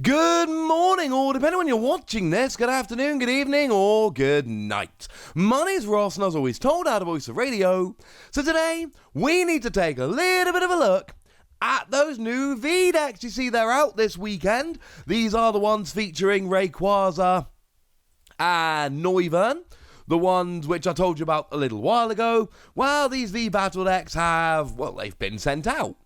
Good morning, or depending on when you're watching this, good afternoon, good evening, or good night. My name's Ross, and as always told out of Voice of Radio. So today, we need to take a little bit of a look at those new V-decks. You see, they're out this weekend. These are the ones featuring Rayquaza and Noivern. The ones which I told you about a little while ago. Well, these V-Battle decks they've been sent out.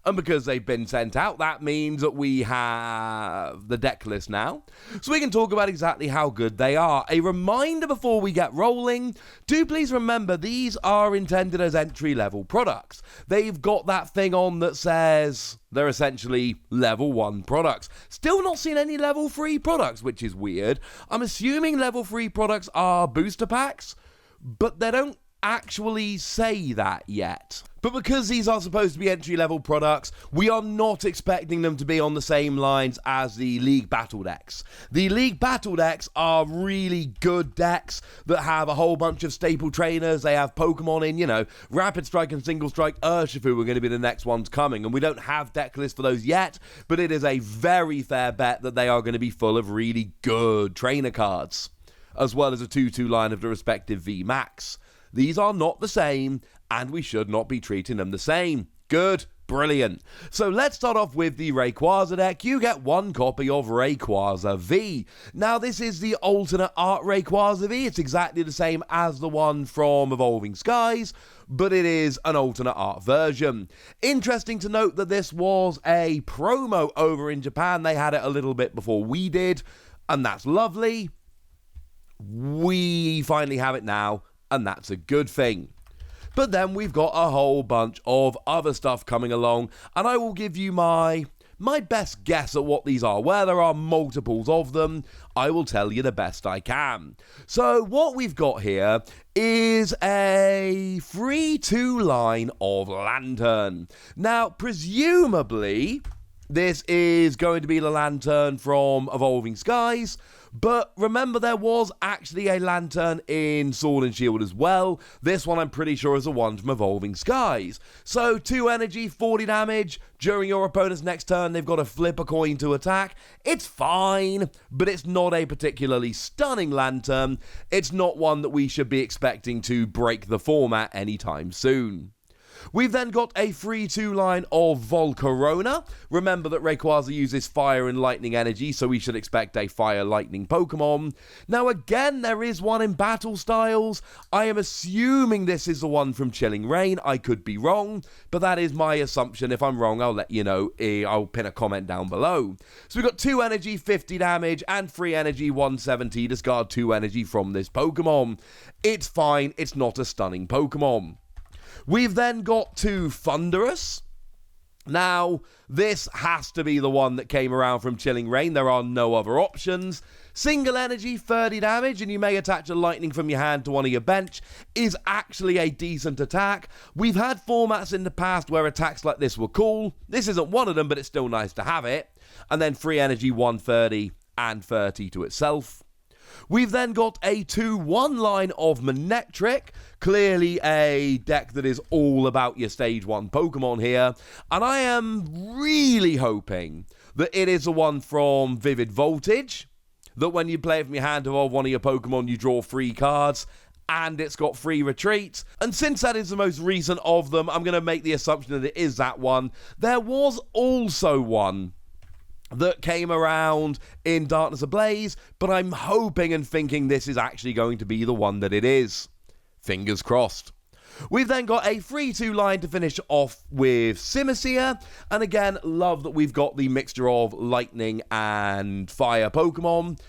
And because they've been sent out, that means that we have the deck list now. So we can talk about exactly how good they are. A reminder before we get rolling, do please remember these are intended as entry-level products. They've got that thing on that says they're essentially level 1 products. Still not seen any level 3 products, which is weird. I'm assuming level 3 products are booster packs, but they don't actually say that yet. But because these are supposed to be entry-level products, we are not expecting them to be on the same lines as the League Battle decks. The League Battle decks are really good decks that have a whole bunch of staple trainers. They have Pokemon in, Rapid Strike and Single Strike. Urshifu are going to be the next ones coming, and we don't have deck lists for those yet, but it is a very fair bet that they are going to be full of really good trainer cards, as well as a 2-2 line of the respective VMAX. These are not the same, and we should not be treating them the same. Good, brilliant. So let's start off with the Rayquaza deck. You get one copy of Rayquaza V. Now, this is the alternate art Rayquaza V. It's exactly the same as the one from Evolving Skies, but it is an alternate art version. Interesting to note that this was a promo over in Japan. They had it a little bit before we did, and that's lovely. We finally have it now, and that's a good thing. But then we've got a whole bunch of other stuff coming along, and I will give you my best guess at what these are. Where there are multiples of them, I will tell you the best I can. So what we've got here is a 3-2 line of Lantern. Now, presumably, this is going to be the Lantern from Evolving Skies, but remember there was actually a Lantern in Sword and Shield as well. This one I'm pretty sure is the one from Evolving Skies. So 2 energy, 40 damage. During your opponent's next turn, they've got to flip a coin to attack. It's fine, but it's not a particularly stunning Lantern. It's not one that we should be expecting to break the format anytime soon. We've then got a 3-2 line of Volcarona. Remember that Rayquaza uses fire and lightning energy, so we should expect a fire lightning Pokemon. Now again, there is one in Battle Styles. I am assuming this is the one from Chilling Reign. I could be wrong, but that is my assumption. If I'm wrong, I'll let you know. I'll pin a comment down below. So we've got 2 energy, 50 damage, and 3 energy, 170. Discard 2 energy from this Pokemon. It's fine. It's not a stunning Pokemon. We've then got 2 Thunderous. Now, this has to be the one that came around from Chilling Reign. There are no other options. Single energy, 30 damage, and you may attach a lightning from your hand to one of your bench, is actually a decent attack. We've had formats in the past where attacks like this were cool. This isn't one of them, but it's still nice to have it. And then 3 energy, 130, and 30 to itself. We've then got a 2-1 line of Manectric, clearly a deck that is all about your stage 1 Pokemon here, and I am really hoping that it is the one from Vivid Voltage, that when you play it from your hand to one of your Pokemon, you draw 3 cards, and it's got 3 retreats. And since that is the most recent of them, I'm going to make the assumption that it is that one. There was also one that came around in Darkness Ablaze, but I'm hoping and thinking this is actually going to be the one that it is. Fingers crossed. We've then got a 3-2 line to finish off with Simisear, and again, love that we've got the mixture of lightning and fire Pokemon,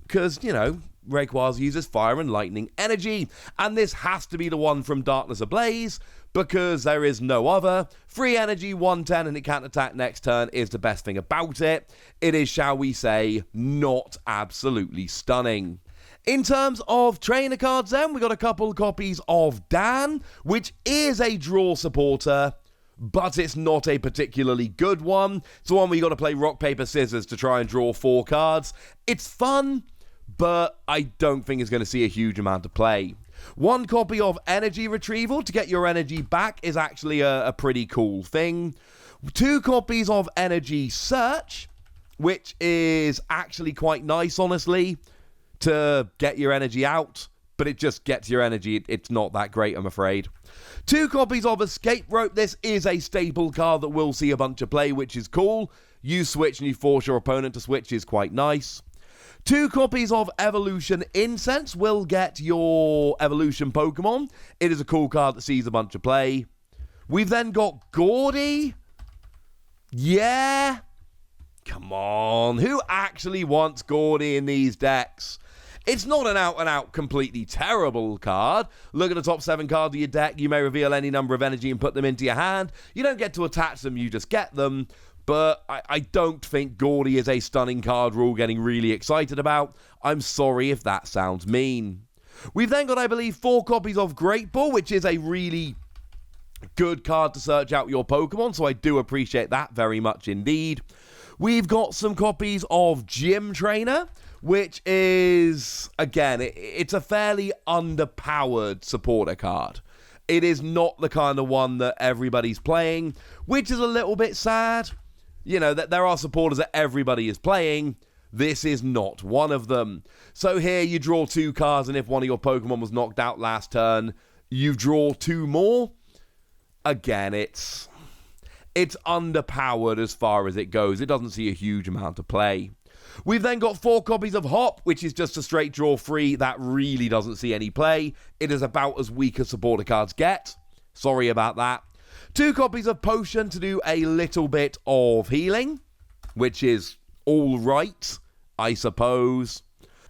because, Rayquaza uses fire and lightning energy, and this has to be the one from Darkness Ablaze, because there is no other. 3 energy, 110, and it can't attack next turn is the best thing about it. It is, shall we say, not absolutely stunning. In terms of trainer cards then, we got a couple copies of Dan, which is a draw supporter, but it's not a particularly good one. It's the one where you got to play rock, paper, scissors to try and draw 4 cards. It's fun, but I don't think it's going to see a huge amount of play. 1 copy of Energy Retrieval to get your energy back is actually a pretty cool thing. 2 copies of Energy Search. which is actually quite nice, honestly, to get your energy out, but it just gets your energy. It's not that great, I'm afraid. 2 copies of Escape Rope. This is a staple card that will see a bunch of play, which is cool. You switch and you force your opponent to switch is quite nice. 2 copies of Evolution Incense will get your Evolution Pokemon. It is a cool card that sees a bunch of play. We've then got Gordy. Yeah. Come on. Who actually wants Gordy in these decks? It's not an out-and-out completely terrible card. Look at the top 7 cards of your deck. You may reveal any number of energy and put them into your hand. You don't get to attach them, you just get them. But I don't think Gordy is a stunning card we're all getting really excited about. I'm sorry if that sounds mean. We've then got, I believe, 4 copies of Great Ball, which is a really good card to search out your Pokemon, so I do appreciate that very much indeed. We've got some copies of Gym Trainer, which is, again, it's a fairly underpowered supporter card. It is not the kind of one that everybody's playing, which is a little bit sad. You know, that there are supporters that everybody is playing. This is not one of them. So here you draw 2 cards, and if one of your Pokemon was knocked out last turn, you draw 2 more. Again, it's underpowered as far as it goes. It doesn't see a huge amount of play. We've then got 4 copies of Hop, which is just a straight draw free. That really doesn't see any play. It is about as weak as supporter cards get. Sorry about that. 2 copies of Potion to do a little bit of healing, which is all right, I suppose.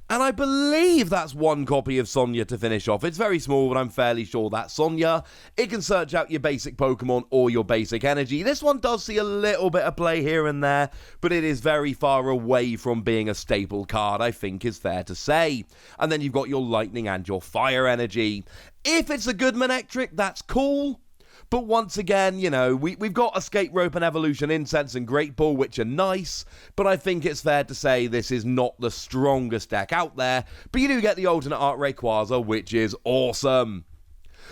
And I believe that's 1 copy of Sonya to finish off. It's very small, but I'm fairly sure that's Sonya. It can search out your basic Pokemon or your basic energy. This one does see a little bit of play here and there, but it is very far away from being a staple card, I think is fair to say. And then you've got your Lightning and your Fire energy. If it's a good Manectric, that's cool. But once again, you know, we've got Escape Rope and Evolution Incense and Great Ball, which are nice, but I think it's fair to say this is not the strongest deck out there. But you do get the alternate art Rayquaza, which is awesome.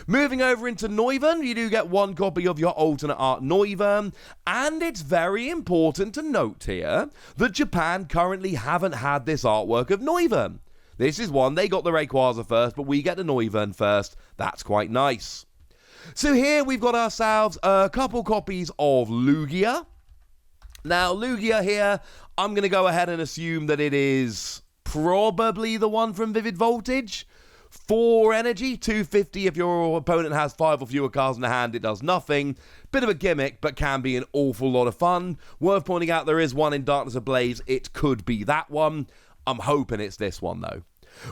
Moving over into Noivern, you do get 1 copy of your alternate art Noivern, and it's very important to note here that Japan currently haven't had this artwork of Noivern. This is one, they got the Rayquaza first, but we get the Noivern first. That's quite nice. So here we've got ourselves a couple copies of Lugia. Now, Lugia here, I'm going to go ahead and assume that it is probably the one from Vivid Voltage. 4 energy, 250 if your opponent has 5 or fewer cards in the hand, it does nothing. Bit of a gimmick, but can be an awful lot of fun. Worth pointing out there is one in Darkness Ablaze. It could be that one. I'm hoping it's this one, though.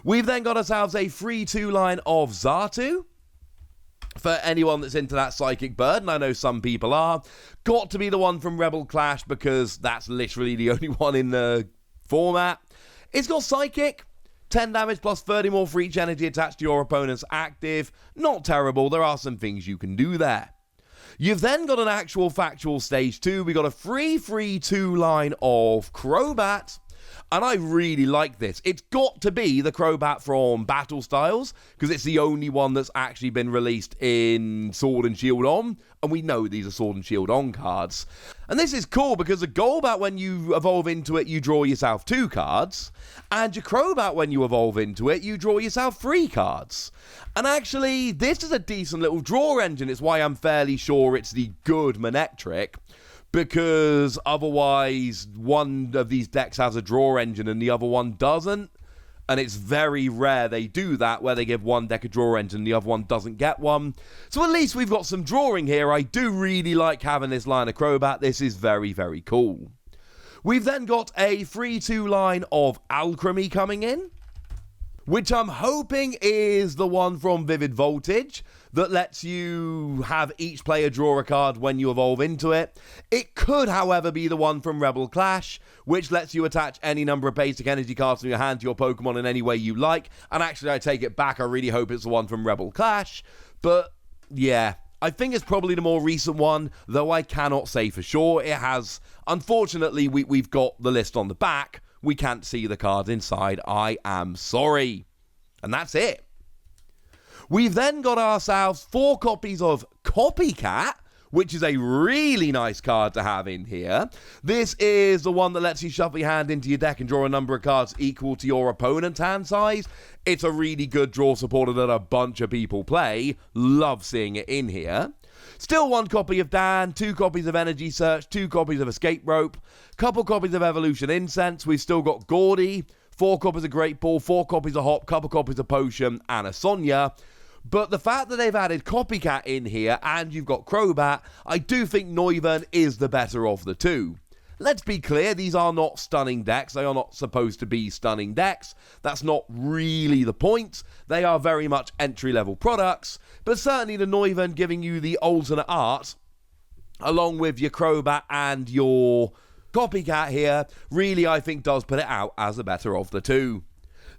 We've then got ourselves a free 2 line of Xatu. For anyone that's into that Psychic Bird, and I know some people are, got to be the one from Rebel Clash because that's literally the only one in the format. It's got Psychic, 10 damage plus 30 more for each energy attached to your opponent's active. Not terrible, there are some things you can do there. You've then got an actual factual stage 2. We got a free 2 line of Crobat. And I really like this. It's got to be the Crobat from Battle Styles, because it's the only one that's actually been released in Sword and Shield On, and we know these are Sword and Shield On cards. And this is cool, because the Golbat, when you evolve into it, you draw yourself 2 cards, and your Crobat, when you evolve into it, you draw yourself 3 cards. And actually, this is a decent little draw engine. It's why I'm fairly sure it's the good Manectric, because otherwise one of these decks has a draw engine and the other one doesn't, and it's very rare they do that, where they give one deck a draw engine and the other one doesn't get one. So at least we've got some drawing here. I do really like having this line of Crobat. This is very, very cool. We've then got a free 2 line of Alchemy coming in, which I'm hoping is the one from Vivid Voltage that lets you have each player draw a card when you evolve into it. It could, however, be the one from Rebel Clash, which lets you attach any number of basic energy cards from your hand to your Pokemon in any way you like. And actually, I take it back. I really hope it's the one from Rebel Clash. But, yeah, I think it's probably the more recent one, though I cannot say for sure. It has, unfortunately, we've got the list on the back. We can't see the cards inside. I am sorry. And that's it. We've then got ourselves 4 copies of Copycat, which is a really nice card to have in here. This is the one that lets you shuffle your hand into your deck and draw a number of cards equal to your opponent's hand size. It's a really good draw supporter that a bunch of people play. Love seeing it in here. Still 1 copy of Dan, 2 copies of Energy Search, 2 copies of Escape Rope, couple copies of Evolution Incense. We've still got Gordy, 4 copies of Great Ball, 4 copies of Hop, couple copies of Potion, and a Sonya. But the fact that they've added Copycat in here and you've got Crobat, I do think Noivern is the better of the two. Let's be clear, these are not stunning decks. They are not supposed to be stunning decks. That's not really the point. They are very much entry-level products. But certainly the Noivern giving you the alternate art, along with your Crobat and your Copycat here, really I think does put it out as the better of the two.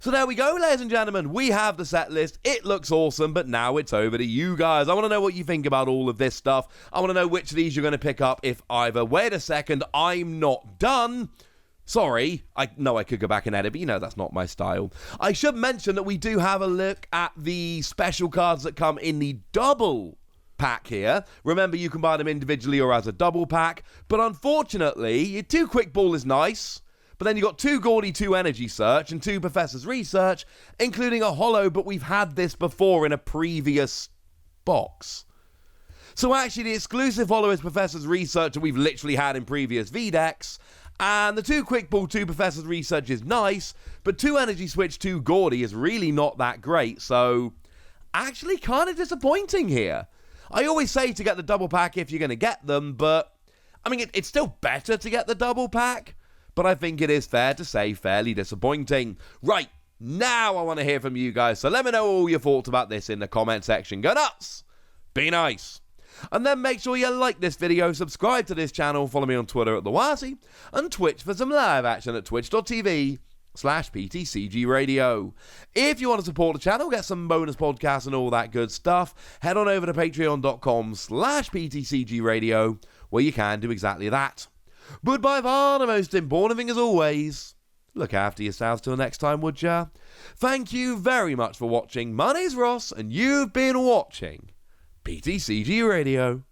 So there we go, ladies and gentlemen. We have the set list. It looks awesome, but now it's over to you guys. I want to know what you think about all of this stuff. I want to know which of these you're going to pick up, if either. Wait a second, I'm not done. Sorry, I know I could go back and edit, but that's not my style. I should mention that we do have a look at the special cards that come in the double pack here. Remember, you can buy them individually or as a double pack, but unfortunately, your 2 Quick Ball is nice. But then you got 2 Gordy, 2 Energy Search, and 2 Professor's Research, including a Holo, but we've had this before in a previous box. So actually, the exclusive Holo is Professor's Research that we've literally had in previous V-decks, and the 2 Quick Ball, 2 Professor's Research is nice, but 2 Energy Switch, 2 Gordy is really not that great, so actually kind of disappointing here. I always say to get the double pack if you're going to get them, but I mean, it's still better to get the double pack. But I think it is fair to say fairly disappointing. Right, now I want to hear from you guys, so let me know all your thoughts about this in the comment section. Go nuts! Be nice! And then make sure you like this video, subscribe to this channel, follow me on Twitter at TheWazzy, and Twitch for some live action at twitch.tv/PTCG Radio. If you want to support the channel, get some bonus podcasts and all that good stuff, head on over to patreon.com/PTCG Radio, where you can do exactly that. But by far the most important thing as always, look after yourselves till next time, would ya? Thank you very much for watching. My name's Ross, and you've been watching PTCG Radio.